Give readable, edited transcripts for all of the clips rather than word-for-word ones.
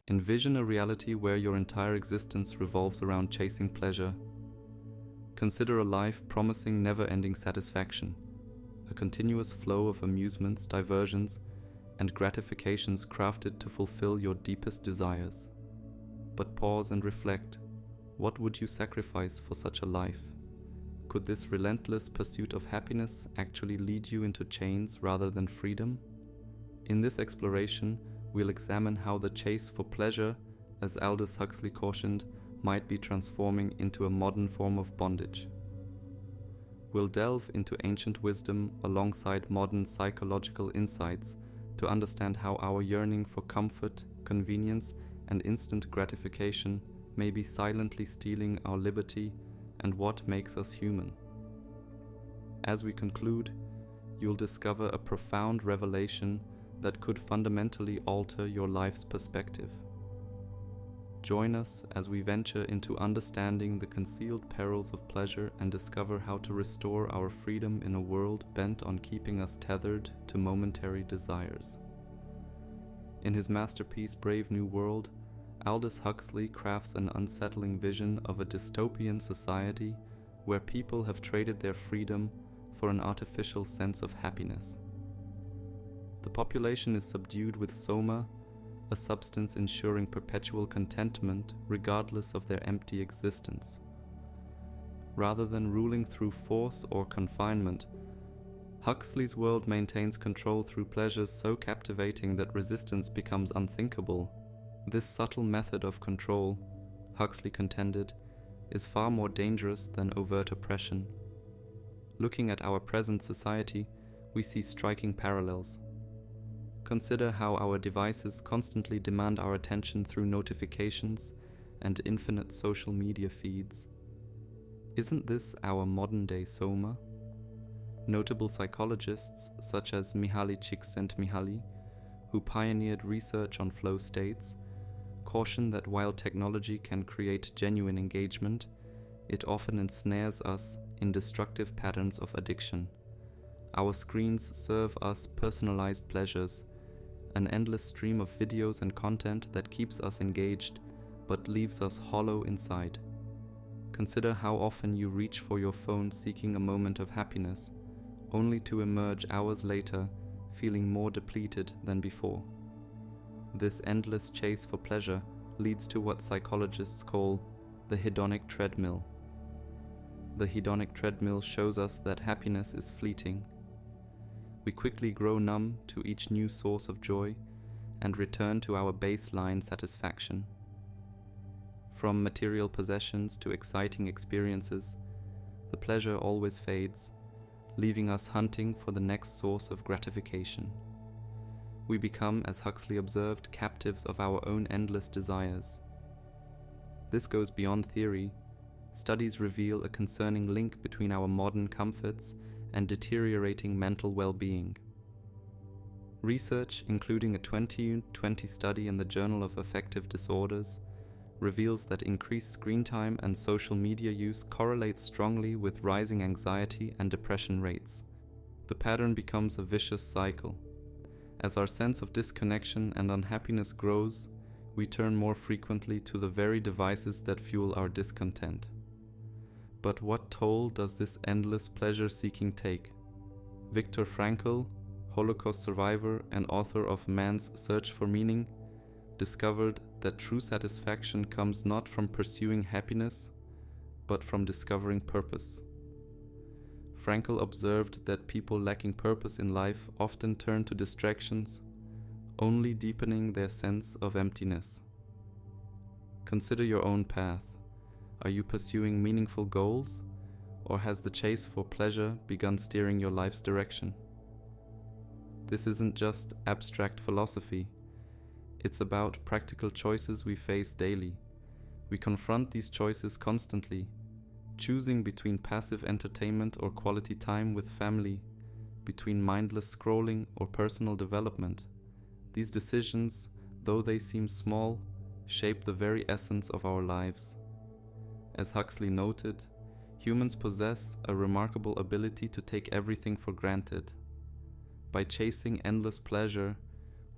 Envision a reality where your entire existence revolves around chasing pleasure. Consider a life promising never-ending satisfaction, a continuous flow of amusements, diversions, and gratifications crafted to fulfill your deepest desires. But pause and reflect. What would you sacrifice for such a life? Could this relentless pursuit of happiness actually lead you into chains rather than freedom? In this exploration, we'll examine how the chase for pleasure, as Aldous Huxley cautioned, might be transforming into a modern form of bondage. We'll delve into ancient wisdom alongside modern psychological insights to understand how our yearning for comfort, convenience, and instant gratification may be silently stealing our liberty and what makes us human. As we conclude, you'll discover a profound revelation that could fundamentally alter your life's perspective. Join us as we venture into understanding the concealed perils of pleasure and discover how to restore our freedom in a world bent on keeping us tethered to momentary desires. In his masterpiece Brave New World, Aldous Huxley crafts an unsettling vision of a dystopian society where people have traded their freedom for an artificial sense of happiness. The population is subdued with soma, a substance ensuring perpetual contentment regardless of their empty existence. Rather than ruling through force or confinement, Huxley's world maintains control through pleasures so captivating that resistance becomes unthinkable. This subtle method of control, Huxley contended, is far more dangerous than overt oppression. Looking at our present society, we see striking parallels. Consider how our devices constantly demand our attention through notifications and infinite social media feeds. Isn't this our modern-day soma? Notable psychologists such as Mihaly Csikszentmihalyi, who pioneered research on flow states, caution that while technology can create genuine engagement, it often ensnares us in destructive patterns of addiction. Our screens serve us personalized pleasures, an endless stream of videos and content that keeps us engaged but leaves us hollow inside. Consider how often you reach for your phone seeking a moment of happiness, only to emerge hours later feeling more depleted than before. This endless chase for pleasure leads to what psychologists call the hedonic treadmill. The hedonic treadmill shows us that happiness is fleeting. We quickly grow numb to each new source of joy and return to our baseline satisfaction. From material possessions to exciting experiences, the pleasure always fades, leaving us hunting for the next source of gratification. We become, as Huxley observed, captives of our own endless desires. This goes beyond theory. Studies reveal a concerning link between our modern comforts and deteriorating mental well-being. Research, including a 2020 study in the Journal of Affective Disorders, reveals that increased screen time and social media use correlates strongly with rising anxiety and depression rates. The pattern becomes a vicious cycle. As our sense of disconnection and unhappiness grows, we turn more frequently to the very devices that fuel our discontent. But what toll does this endless pleasure-seeking take? Viktor Frankl, Holocaust survivor and author of Man's Search for Meaning, discovered that true satisfaction comes not from pursuing happiness, but from discovering purpose. Frankl observed that people lacking purpose in life often turn to distractions, only deepening their sense of emptiness. Consider your own path. Are you pursuing meaningful goals, or has the chase for pleasure begun steering your life's direction? This isn't just abstract philosophy. It's about practical choices we face daily. We confront these choices constantly, choosing between passive entertainment or quality time with family, between mindless scrolling or personal development. These decisions, though they seem small, shape the very essence of our lives. As Huxley noted, humans possess a remarkable ability to take everything for granted. By chasing endless pleasure,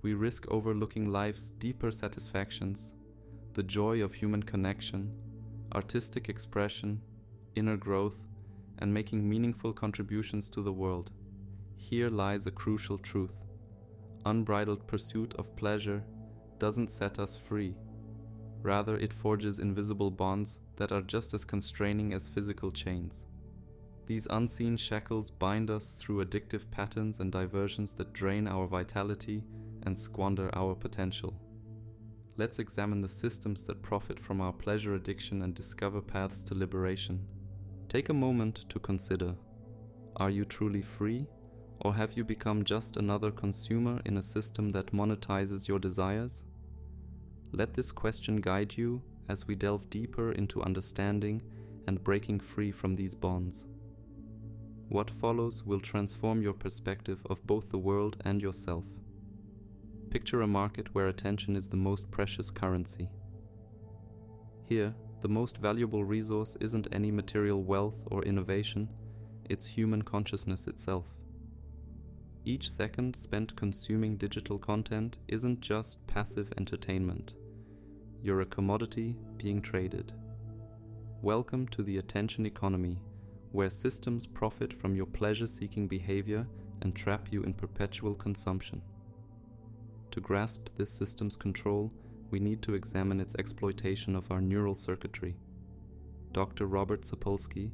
we risk overlooking life's deeper satisfactions, the joy of human connection, artistic expression, inner growth, and making meaningful contributions to the world. Here lies a crucial truth. Unbridled pursuit of pleasure doesn't set us free. Rather, it forges invisible bonds that are just as constraining as physical chains. These unseen shackles bind us through addictive patterns and diversions that drain our vitality and squander our potential. Let's examine the systems that profit from our pleasure addiction and discover paths to liberation. Take a moment to consider: are you truly free, or have you become just another consumer in a system that monetizes your desires? Let this question guide you as we delve deeper into understanding and breaking free from these bonds. What follows will transform your perspective of both the world and yourself. Picture a market where attention is the most precious currency. Here, the most valuable resource isn't any material wealth or innovation, it's human consciousness itself. Each second spent consuming digital content isn't just passive entertainment. You're a commodity being traded. Welcome to the attention economy, where systems profit from your pleasure-seeking behavior and trap you in perpetual consumption. To grasp this system's control, we need to examine its exploitation of our neural circuitry. Dr. Robert Sapolsky,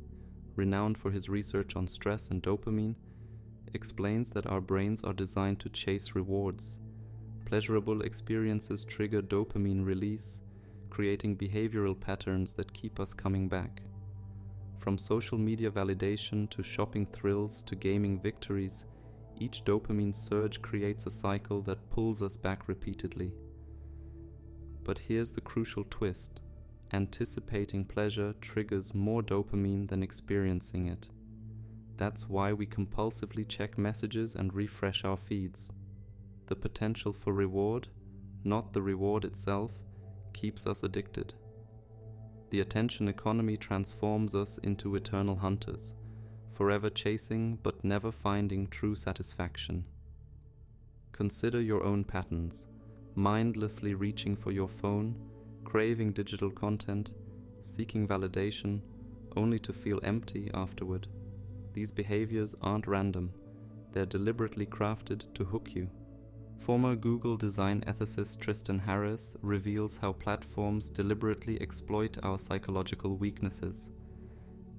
renowned for his research on stress and dopamine, explains that our brains are designed to chase rewards. Pleasurable experiences trigger dopamine release, creating behavioral patterns that keep us coming back. From social media validation to shopping thrills to gaming victories, each dopamine surge creates a cycle that pulls us back repeatedly. But here's the crucial twist: anticipating pleasure triggers more dopamine than experiencing it. That's why we compulsively check messages and refresh our feeds. The potential for reward, not the reward itself, keeps us addicted. The attention economy transforms us into eternal hunters, forever chasing but never finding true satisfaction. Consider your own patterns, mindlessly reaching for your phone, craving digital content, seeking validation, only to feel empty afterward. These behaviors aren't random, they're deliberately crafted to hook you. Former Google design ethicist Tristan Harris reveals how platforms deliberately exploit our psychological weaknesses.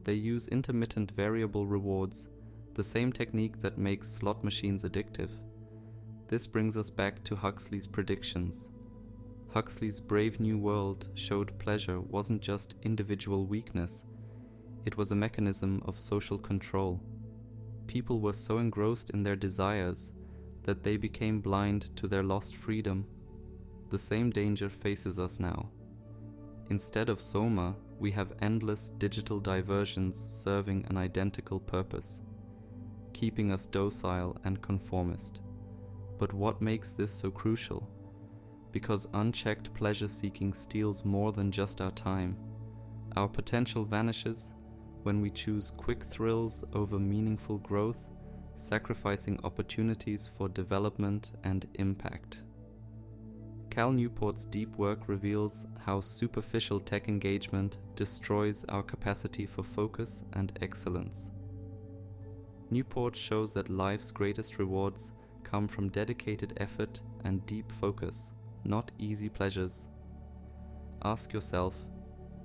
They use intermittent variable rewards, the same technique that makes slot machines addictive. This brings us back to Huxley's predictions. Huxley's Brave New World showed pleasure wasn't just individual weakness, it was a mechanism of social control. People were so engrossed in their desires that they became blind to their lost freedom. The same danger faces us now. Instead of soma, we have endless digital diversions serving an identical purpose, keeping us docile and conformist. But what makes this so crucial? Because unchecked pleasure-seeking steals more than just our time. Our potential vanishes when we choose quick thrills over meaningful growth, sacrificing opportunities for development and impact. Cal Newport's deep work reveals how superficial tech engagement destroys our capacity for focus and excellence. Newport shows that life's greatest rewards come from dedicated effort and deep focus, not easy pleasures. Ask yourself,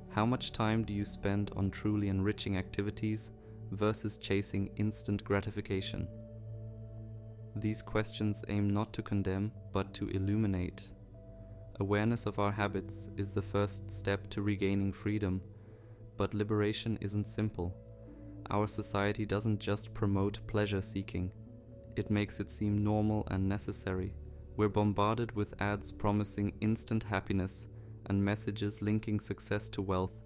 how much time do you spend on truly enriching activities versus chasing instant gratification? These questions aim not to condemn, but to illuminate. Awareness of our habits is the first step to regaining freedom, but liberation isn't simple. Our society doesn't just promote pleasure seeking, it makes it seem normal and necessary. We're bombarded with ads promising instant happiness and messages linking success to wealth,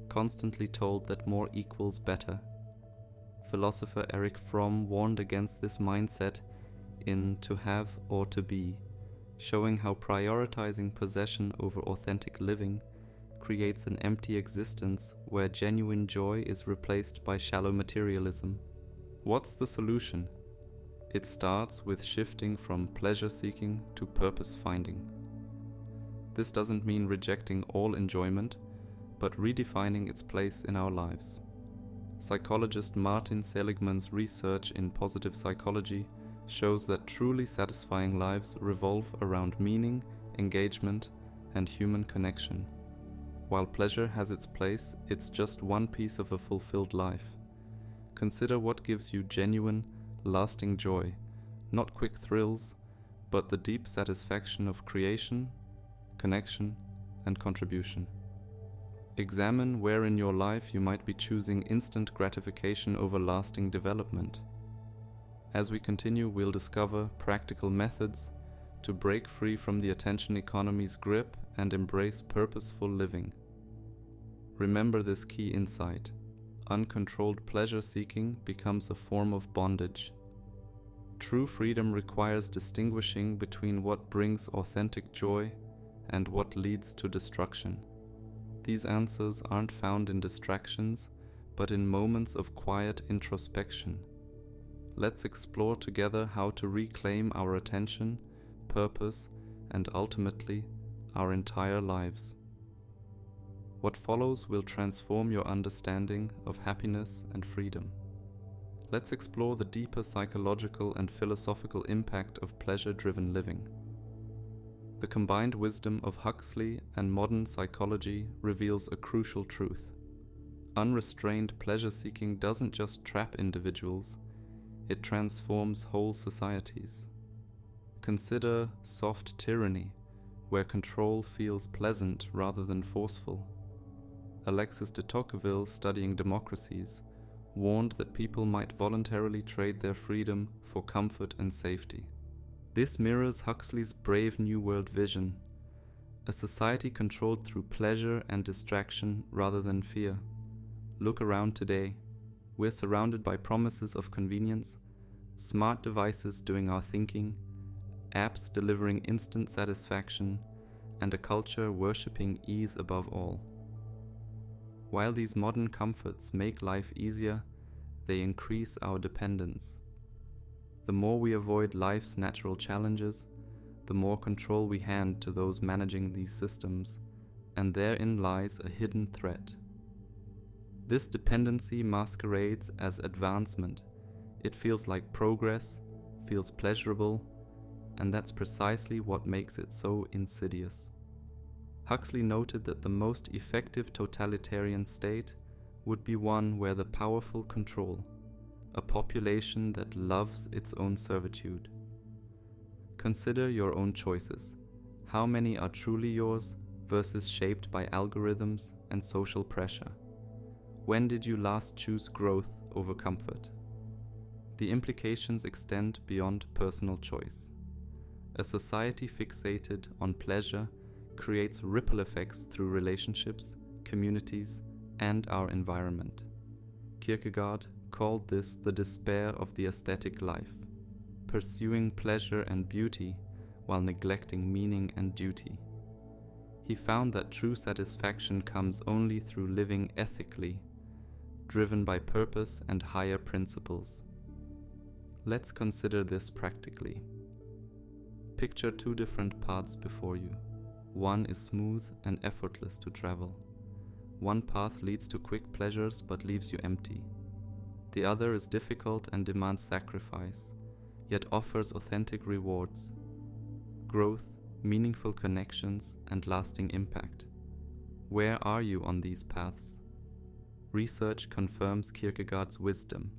constantly told that more equals better. Philosopher Erich Fromm warned against this mindset in To Have or To Be, showing how prioritizing possession over authentic living creates an empty existence where genuine joy is replaced by shallow materialism. What's the solution? It starts with shifting from pleasure-seeking to purpose-finding. This doesn't mean rejecting all enjoyment, but redefining its place in our lives. Psychologist Martin Seligman's research in positive psychology shows that truly satisfying lives revolve around meaning, engagement, and human connection. While pleasure has its place, it's just one piece of a fulfilled life. Consider what gives you genuine, lasting joy, not quick thrills, but the deep satisfaction of creation, connection, and contribution. Examine where in your life you might be choosing instant gratification over lasting development. As we continue, we'll discover practical methods to break free from the attention economy's grip and embrace purposeful living. Remember this key insight: uncontrolled pleasure-seeking becomes a form of bondage. True freedom requires distinguishing between what brings authentic joy and what leads to destruction. These answers aren't found in distractions, but in moments of quiet introspection. Let's explore together how to reclaim our attention, purpose, and ultimately, our entire lives. What follows will transform your understanding of happiness and freedom. Let's explore the deeper psychological and philosophical impact of pleasure-driven living. The combined wisdom of Huxley and modern psychology reveals a crucial truth. Unrestrained pleasure-seeking doesn't just trap individuals, it transforms whole societies. Consider soft tyranny, where control feels pleasant rather than forceful. Alexis de Tocqueville, studying democracies, warned that people might voluntarily trade their freedom for comfort and safety. This mirrors Huxley's brave New World vision, a society controlled through pleasure and distraction rather than fear. Look around today. We're surrounded by promises of convenience, smart devices doing our thinking, apps delivering instant satisfaction, and a culture worshipping ease above all. While these modern comforts make life easier, they increase our dependence. The more we avoid life's natural challenges, the more control we hand to those managing these systems, and therein lies a hidden threat. This dependency masquerades as advancement. It feels like progress, feels pleasurable, and that's precisely what makes it so insidious. Huxley noted that the most effective totalitarian state would be one where the powerful control, a population that loves its own servitude. Consider your own choices. How many are truly yours versus shaped by algorithms and social pressure? When did you last choose growth over comfort? The implications extend beyond personal choice. A society fixated on pleasure creates ripple effects through relationships, communities, and our environment. Kierkegaard called this the despair of the aesthetic life, pursuing pleasure and beauty while neglecting meaning and duty. He found that true satisfaction comes only through living ethically, driven by purpose and higher principles. Let's consider this practically. Picture two different paths before you. One is smooth and effortless to travel. One path leads to quick pleasures but leaves you empty. The other is difficult and demands sacrifice, yet offers authentic rewards, growth, meaningful connections, and lasting impact. Where are you on these paths? Research confirms Kierkegaard's wisdom.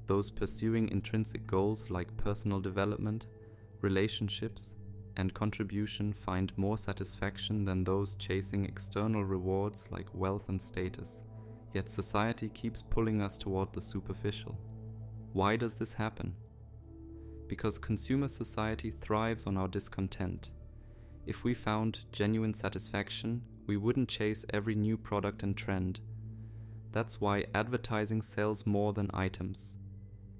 Those pursuing intrinsic goals like personal development, relationships, and contribution find more satisfaction than those chasing external rewards like wealth and status. Yet society keeps pulling us toward the superficial. Why does this happen? Because consumer society thrives on our discontent. If we found genuine satisfaction, we wouldn't chase every new product and trend. That's why advertising sells more than items.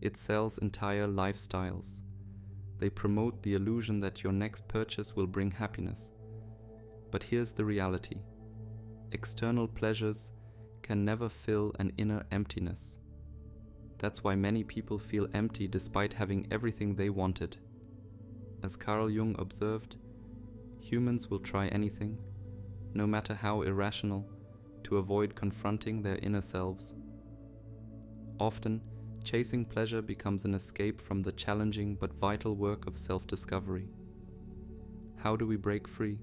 It sells entire lifestyles. They promote the illusion that your next purchase will bring happiness. But here's the reality. External pleasures can never fill an inner emptiness. That's why many people feel empty despite having everything they wanted. As Carl Jung observed, humans will try anything, no matter how irrational, to avoid confronting their inner selves. Often, chasing pleasure becomes an escape from the challenging but vital work of self-discovery. How do we break free?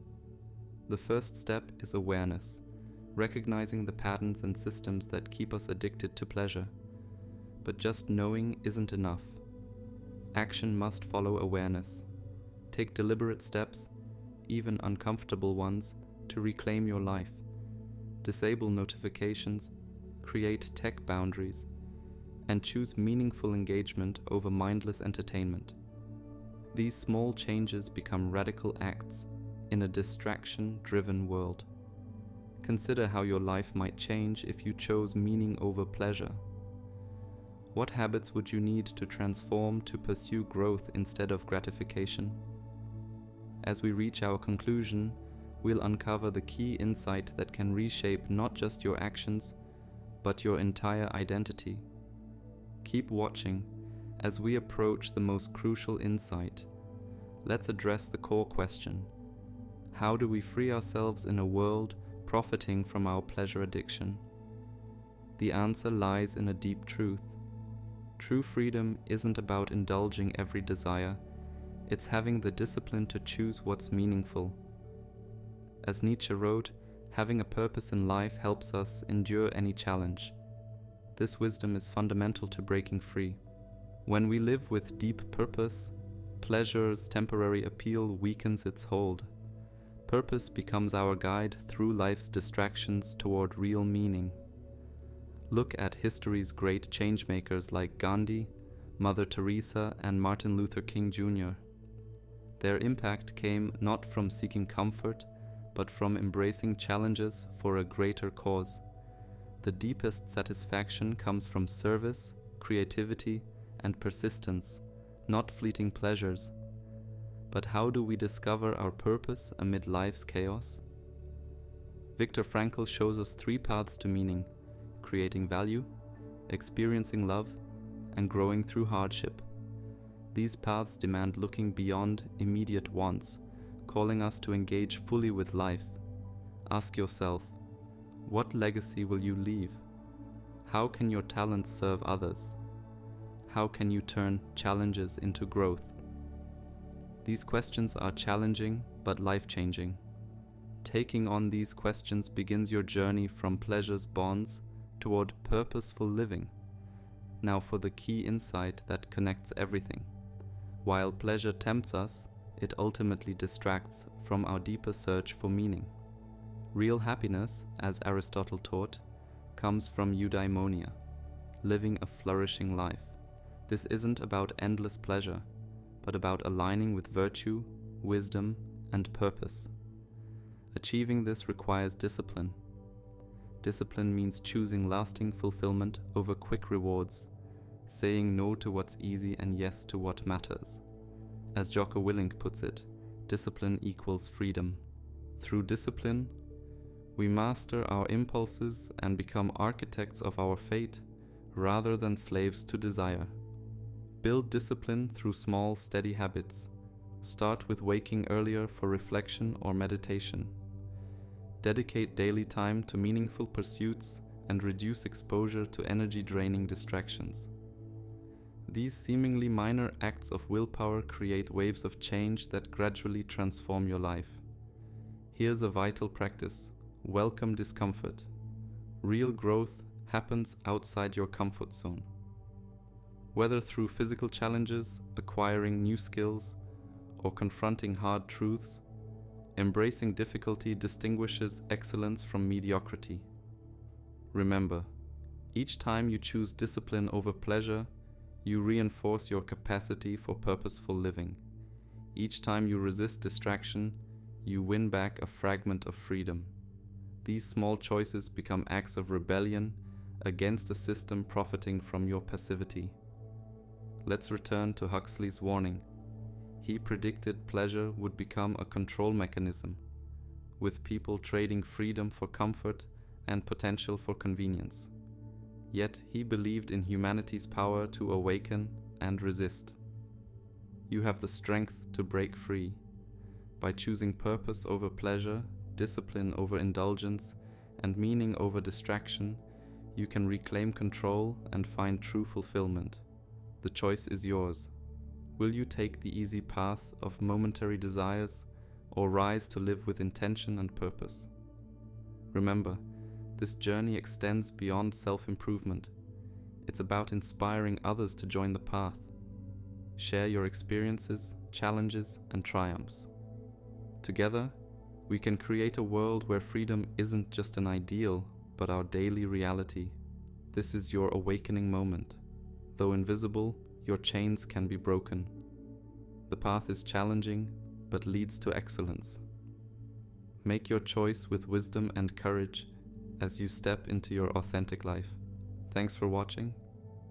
The first step is awareness, recognizing the patterns and systems that keep us addicted to pleasure. But just knowing isn't enough. Action must follow awareness. Take deliberate steps, even uncomfortable ones, to reclaim your life. Disable notifications, create tech boundaries, and choose meaningful engagement over mindless entertainment. These small changes become radical acts in a distraction-driven world. Consider how your life might change if you chose meaning over pleasure. What habits would you need to transform to pursue growth instead of gratification? As we reach our conclusion, we'll uncover the key insight that can reshape not just your actions, but your entire identity. Keep watching as we approach the most crucial insight. Let's address the core question. How do we free ourselves in a world profiting from our pleasure addiction? The answer lies in a deep truth. True freedom isn't about indulging every desire, it's having the discipline to choose what's meaningful. As Nietzsche wrote, having a purpose in life helps us endure any challenge. This wisdom is fundamental to breaking free. When we live with deep purpose, pleasure's temporary appeal weakens its hold. Purpose becomes our guide through life's distractions toward real meaning. Look at history's great changemakers like Gandhi, Mother Teresa, and Martin Luther King Jr. Their impact came not from seeking comfort, but from embracing challenges for a greater cause. The deepest satisfaction comes from service, creativity, and persistence, not fleeting pleasures. But how do we discover our purpose amid life's chaos? Viktor Frankl shows us 3 paths to meaning: creating value, experiencing love, and growing through hardship. These paths demand looking beyond immediate wants, calling us to engage fully with life. Ask yourself, what legacy will you leave? How can your talents serve others? How can you turn challenges into growth? These questions are challenging but life-changing. Taking on these questions begins your journey from pleasure's bonds toward purposeful living. Now for the key insight that connects everything. While pleasure tempts us, it ultimately distracts from our deeper search for meaning. Real happiness, as Aristotle taught, comes from eudaimonia, living a flourishing life. This isn't about endless pleasure, but about aligning with virtue, wisdom, and purpose. Achieving this requires discipline. Discipline means choosing lasting fulfillment over quick rewards, saying no to what's easy and yes to what matters. As Jocko Willink puts it, discipline equals freedom. Through discipline, we master our impulses and become architects of our fate rather than slaves to desire. Build discipline through small, steady habits. Start with waking earlier for reflection or meditation. Dedicate daily time to meaningful pursuits and reduce exposure to energy-draining distractions. These seemingly minor acts of willpower create waves of change that gradually transform your life. Here's a vital practice: welcome discomfort. Real growth happens outside your comfort zone. Whether through physical challenges, acquiring new skills, or confronting hard truths, embracing difficulty distinguishes excellence from mediocrity. Remember, each time you choose discipline over pleasure, you reinforce your capacity for purposeful living. Each time you resist distraction, you win back a fragment of freedom. These small choices become acts of rebellion against a system profiting from your passivity. Let's return to Huxley's warning. He predicted pleasure would become a control mechanism, with people trading freedom for comfort and potential for convenience. Yet he believed in humanity's power to awaken and resist. You have the strength to break free. By choosing purpose over pleasure, discipline over indulgence, and meaning over distraction, you can reclaim control and find true fulfillment. The choice is yours. Will you take the easy path of momentary desires, or rise to live with intention and purpose? Remember, this journey extends beyond self-improvement. It's about inspiring others to join the path. Share your experiences, challenges, and triumphs. Together, we can create a world where freedom isn't just an ideal, but our daily reality. This is your awakening moment. Though invisible, your chains can be broken. The path is challenging, but leads to excellence. Make your choice with wisdom and courage as you step into your authentic life. Thanks for watching.